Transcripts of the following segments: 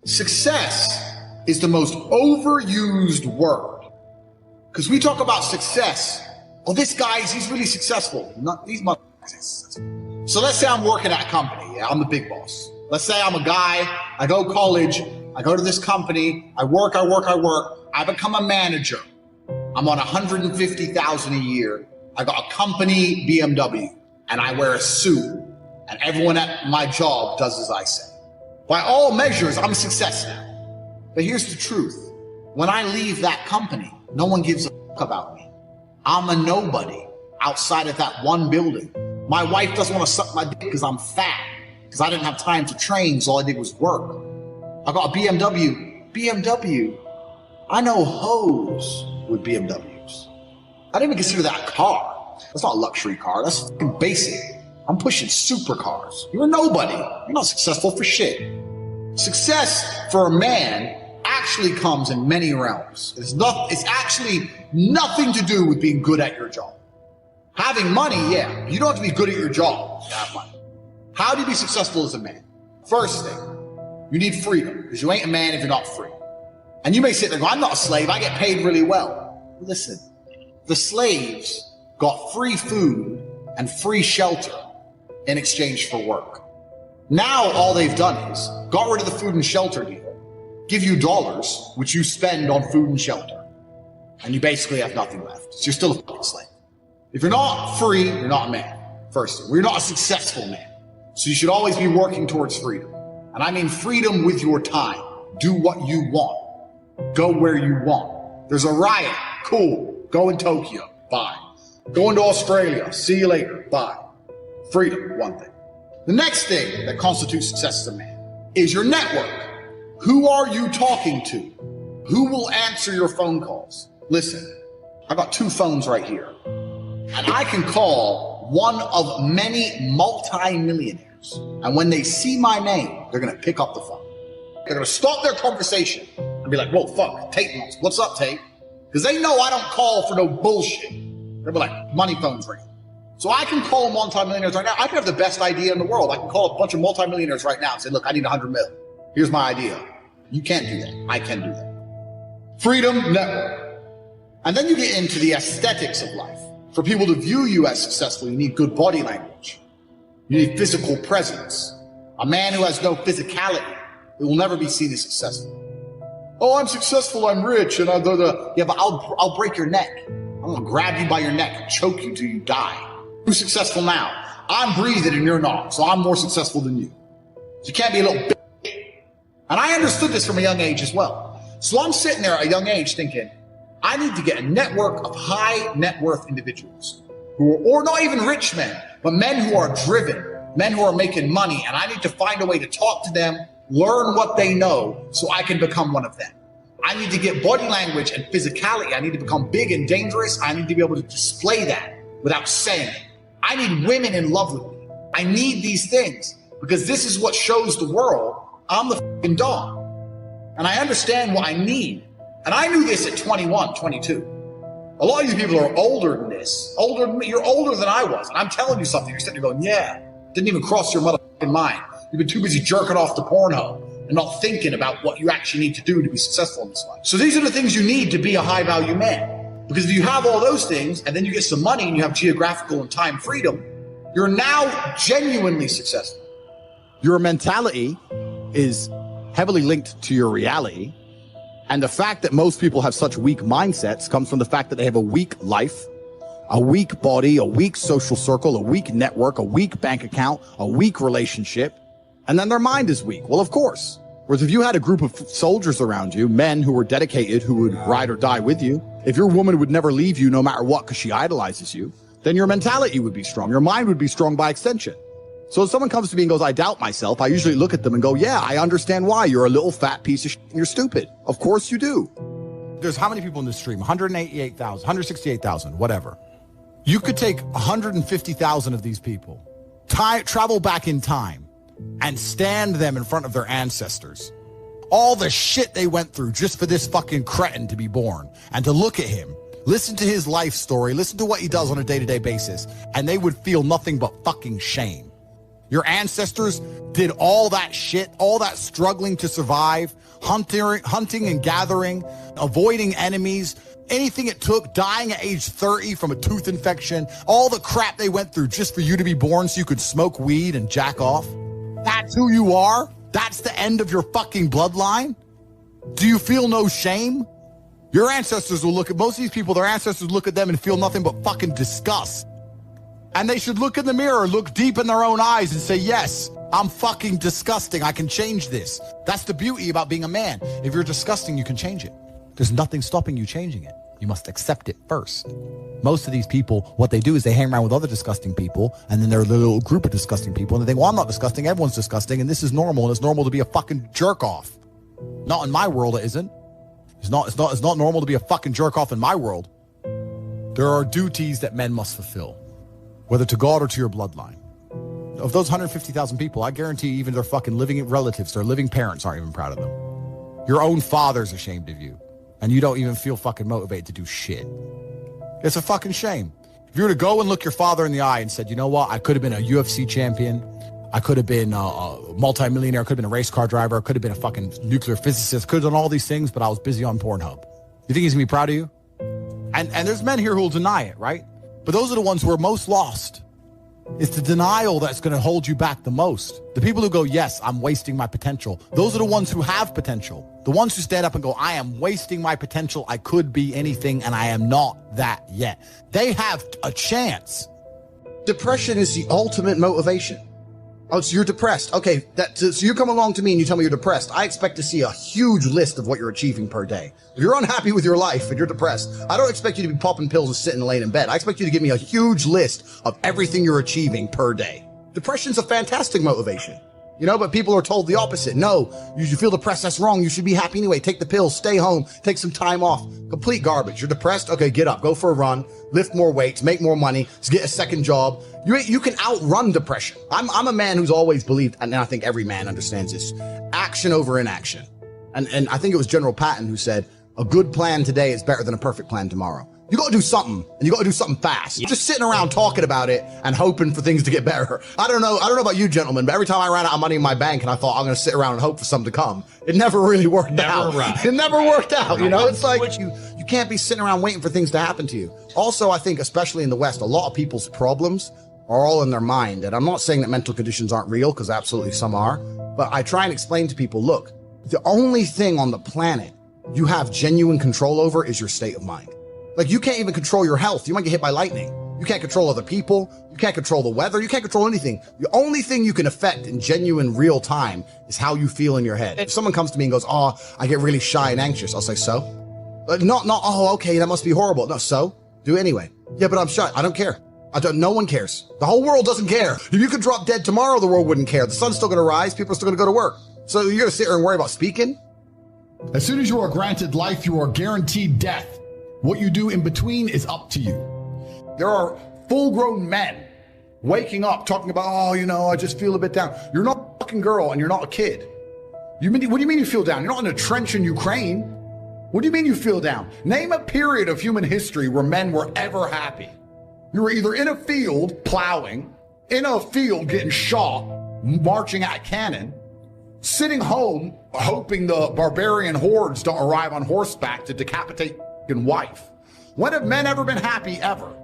Success is the most overused word. Because we talk about success. Oh, this guy, he's really successful. Not these motherfuckers. So let's say I'm working at a company. Yeah, I'm the big boss. Let's say I'm a guy, I go to college, I go to this company, I work, I become a manager. I'm on $150,000 a year. I got a company BMW and I wear a suit and everyone at my job does as I say. By all measures, I'm a success now. But here's the truth. When I leave that company, no one gives a fuck about me. I'm a nobody outside of that one building. My wife doesn't want to suck my dick because I'm fat, because I didn't have time to train, so all I did was work. I got a BMW. I know hoes with BMWs. I didn't even consider that a car. That's not a luxury car. That's fucking basic. I'm pushing supercars. You're a nobody. You're not successful for shit. Success for a man actually comes in many realms. It's actually nothing to do with being good at your job. Having money, yeah. You don't have to be good at your job to have money. How do you be successful as a man? First thing, you need freedom, because you ain't a man if you're not free. And you may sit there and go, I'm not a slave, I get paid really well. Listen, the slaves got free food and free shelter in exchange for work. Now all they've done is got rid of the food and shelter deal, give you dollars, which you spend on food and shelter, and you basically have nothing left. So you're still a fucking slave. If you're not free, you're not a man. First thing, you're not a successful man. So you should always be working towards freedom. And I mean freedom with your time. Do what you want. Go where you want. There's a riot. Cool. Go in Tokyo. Bye. Going to Australia. See you later. Bye. Freedom, one thing. The next thing that constitutes success as a man is your network. Who are you talking to? Who will answer your phone calls? Listen, I got 2 phones right here. And I can call one of many multi-millionaires. And when they see my name, they're going to pick up the phone. They're going to stop their conversation and be like, whoa, fuck, Tate knows. What's up, Tate? Because they know I don't call for no bullshit. They'll be like, money phone's ringing. So I can call multi-millionaires right now. I can have the best idea in the world. I can call a bunch of multi-millionaires right now and say, look, I need 100 mil. Here's my idea. You can't do that. I can do that. Freedom, network. And then you get into the aesthetics of life. For people to view you as successful, you need good body language. You need physical presence. A man who has no physicality will never be seen as successful. Oh, I'm successful, I'm rich, and yeah, but I'll break your neck. I'm gonna grab you by your neck and choke you till you die. Who's successful now? I'm breathing and you're not, so I'm more successful than you. So you can't be a little bitch. And I understood this from a young age as well. So I'm sitting there at a young age thinking, I need to get a network of high net worth individuals who are, or not even rich men, but men who are driven, men who are making money. And I need to find a way to talk to them, learn what they know so I can become one of them. I need to get body language and physicality. I need to become big and dangerous. I need to be able to display that without saying it. I need women in love with me. I need these things because this is what shows the world I'm the fucking dog. And I understand what I need. And I knew this at 21, 22. A lot of you people are older than this. Older than me. You're older than I was. And I'm telling you something. You're sitting there going, yeah, didn't even cross your motherfucking mind. You've been too busy jerking off to Pornhub and not thinking about what you actually need to do to be successful in this life. So these are the things you need to be a high value man. Because if you have all those things and then you get some money and you have geographical and time freedom, you're now genuinely successful. Your mentality is heavily linked to your reality. And the fact that most people have such weak mindsets comes from the fact that they have a weak life, a weak body, a weak social circle, a weak network, a weak bank account, a weak relationship, and then their mind is weak. Well, of course. Whereas if you had a group of soldiers around you, men who were dedicated, who would ride or die with you, if your woman would never leave you no matter what because she idolizes you, then your mentality would be strong. Your mind would be strong by extension. So if someone comes to me and goes, I doubt myself, I usually look at them and go, yeah, I understand why. You're a little fat piece of shit and you're stupid. Of course you do. There's how many people in this stream? 188,000, 168,000, whatever. You could take 150,000 of these people, travel back in time and stand them in front of their ancestors. All the shit they went through just for this fucking cretin to be born and to look at him, listen to his life story, listen to what he does on a day-to-day basis, and they would feel nothing but fucking shame. Your ancestors did all that shit, all that struggling to survive, hunting and gathering, avoiding enemies, anything it took, dying at age 30 from a tooth infection, all the crap they went through just for you to be born so you could smoke weed and jack off. That's who you are? That's the end of your fucking bloodline? Do you feel no shame? Your ancestors will look at, most of these people, their ancestors look at them and feel nothing but fucking disgust. And they should look in the mirror, look deep in their own eyes and say, yes, I'm fucking disgusting. I can change this. That's the beauty about being a man. If you're disgusting, you can change it. There's nothing stopping you changing it. You must accept it first. Most of these people, what they do is they hang around with other disgusting people, and then they're a little group of disgusting people, and they think, well, I'm not disgusting. Everyone's disgusting, and this is normal, and it's normal to be a fucking jerk off. Not in my world, it isn't. It's not normal to be a fucking jerk off in my world. There are duties that men must fulfill, whether to God or to your bloodline. Of those 150,000 people, I guarantee even their fucking living relatives, their living parents aren't even proud of them. Your own father's ashamed of you, and you don't even feel fucking motivated to do shit. It's a fucking shame. If you were to go and look your father in the eye and said, you know what, I could have been a UFC champion, I could have been a multimillionaire, I could have been a race car driver, I could have been a fucking nuclear physicist, could have done all these things, but I was busy on Pornhub. You think he's gonna be proud of you? And there's men here who will deny it, right? But those are the ones who are most lost. It's the denial that's going to hold you back the most. The people who go, yes, I'm wasting my potential. Those are the ones who have potential. The ones who stand up and go, I am wasting my potential. I could be anything and I am not that yet. They have a chance. Depression is the ultimate motivation. Oh, so you're depressed. Okay, so you come along to me and you tell me you're depressed. I expect to see a huge list of what you're achieving per day. If you're unhappy with your life and you're depressed, I don't expect you to be popping pills and sitting laying in bed. I expect you to give me a huge list of everything you're achieving per day. Depression's a fantastic motivation. You know, but people are told the opposite. No, you feel depressed, that's wrong. You should be happy anyway. Take the pills, stay home, take some time off. Complete garbage. You're depressed? Okay, get up, go for a run, lift more weights, make more money, get a second job. You can outrun depression. I'm a man who's always believed, and I think every man understands this, action over inaction. And I think it was General Patton who said, a good plan today is better than a perfect plan tomorrow. You got to do something, and you got to do something fast. Just sitting around talking about it and hoping for things to get better. I don't know about you gentlemen, but every time I ran out of money in my bank and I thought I'm going to sit around and hope for something to come, it never really worked out. Right. It never worked out. You know, it's like you can't be sitting around waiting for things to happen to you. Also, I think, especially in the West, a lot of people's problems are all in their mind. And I'm not saying that mental conditions aren't real, because absolutely some are. But I try and explain to people, look, the only thing on the planet you have genuine control over is your state of mind. Like, you can't even control your health. You might get hit by lightning. You can't control other people. You can't control the weather. You can't control anything. The only thing you can affect in genuine real time is how you feel in your head. If someone comes to me and goes, oh, I get really shy and anxious, I'll say, so? Not, oh, okay, that must be horrible. No, so? Do it anyway. Yeah, but I'm shy. I don't care. No one cares. The whole world doesn't care. If you could drop dead tomorrow, the world wouldn't care. The sun's still going to rise. People are still going to go to work. So you're going to sit here and worry about speaking? As soon as you are granted life, you are guaranteed death. What you do in between is up to you. There are full-grown men waking up talking about, oh, you know, I just feel a bit down. You're not a fucking girl and you're not a kid. What do you mean you feel down? You're not in a trench in Ukraine. What do you mean you feel down? Name a period of human history where men were ever happy. You were either in a field plowing, in a field getting shot, marching at a cannon, sitting home hoping the barbarian hordes don't arrive on horseback to decapitate wife. When have men ever been happy ever?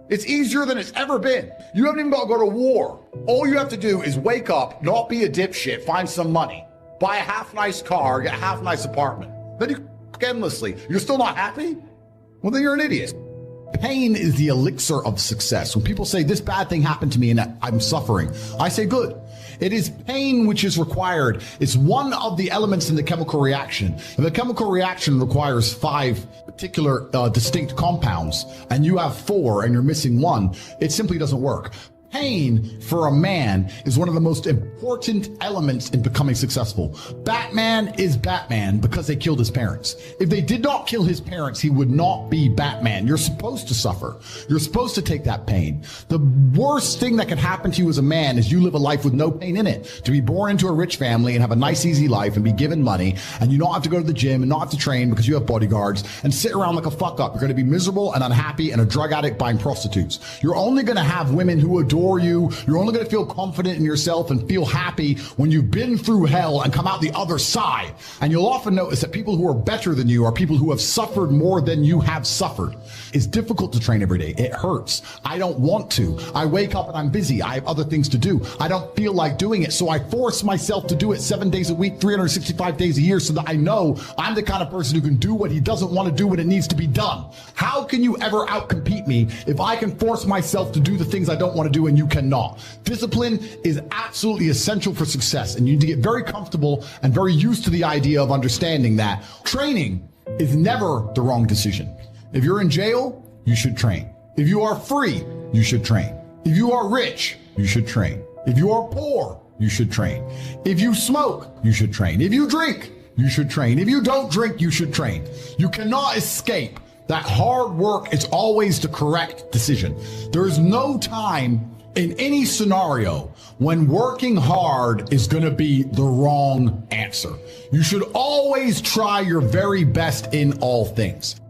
It's easier than it's ever been. You haven't even got to go to war. All you have to do is wake up, not be a dipshit, find some money, buy a half-nice car, get a half-nice apartment. Then you endlessly. You're still not happy? Well, then you're an idiot. Pain is the elixir of success. When people say this bad thing happened to me and I'm suffering, I say good. It is pain which is required. It's one of the elements in the chemical reaction. If the chemical reaction requires 5 particular distinct compounds and you have 4 and you're missing 1, it simply doesn't work. Pain for a man is one of the most important elements in becoming successful. Batman is Batman because they killed his parents. If they did not kill his parents, he would not be Batman. You're supposed to suffer. You're supposed to take that pain. The worst thing that can happen to you as a man is you live a life with no pain in it. To be born into a rich family and have a nice, easy life and be given money, and you don't have to go to the gym and not have to train because you have bodyguards and sit around like a fuck up. You're going to be miserable and unhappy and a drug addict buying prostitutes. You're only going to have women who adore adore you. You're only going to feel confident in yourself and feel happy when you've been through hell and come out the other side. And you'll often notice that people who are better than you are people who have suffered more than you have suffered. It's difficult to train every day. It hurts. I don't want to. I wake up and I'm busy. I have other things to do. I don't feel like doing it. So I force myself to do it 7 days a week, 365 days a year, so that I know I'm the kind of person who can do what he doesn't want to do when it needs to be done. How can you ever outcompete me if I can force myself to do the things I don't want to do and you cannot? Discipline is absolutely essential for success, and you need to get very comfortable and very used to the idea of understanding that training is never the wrong decision. If you're in jail, you should train. If you are free, you should train. If you are rich, you should train. If you are poor, you should train. If you smoke, you should train. If you drink, you should train. If you don't drink, you should train. You cannot escape that hard work is always the correct decision. There is no time in any scenario when working hard is going to be the wrong answer. You should always try your very best in all things.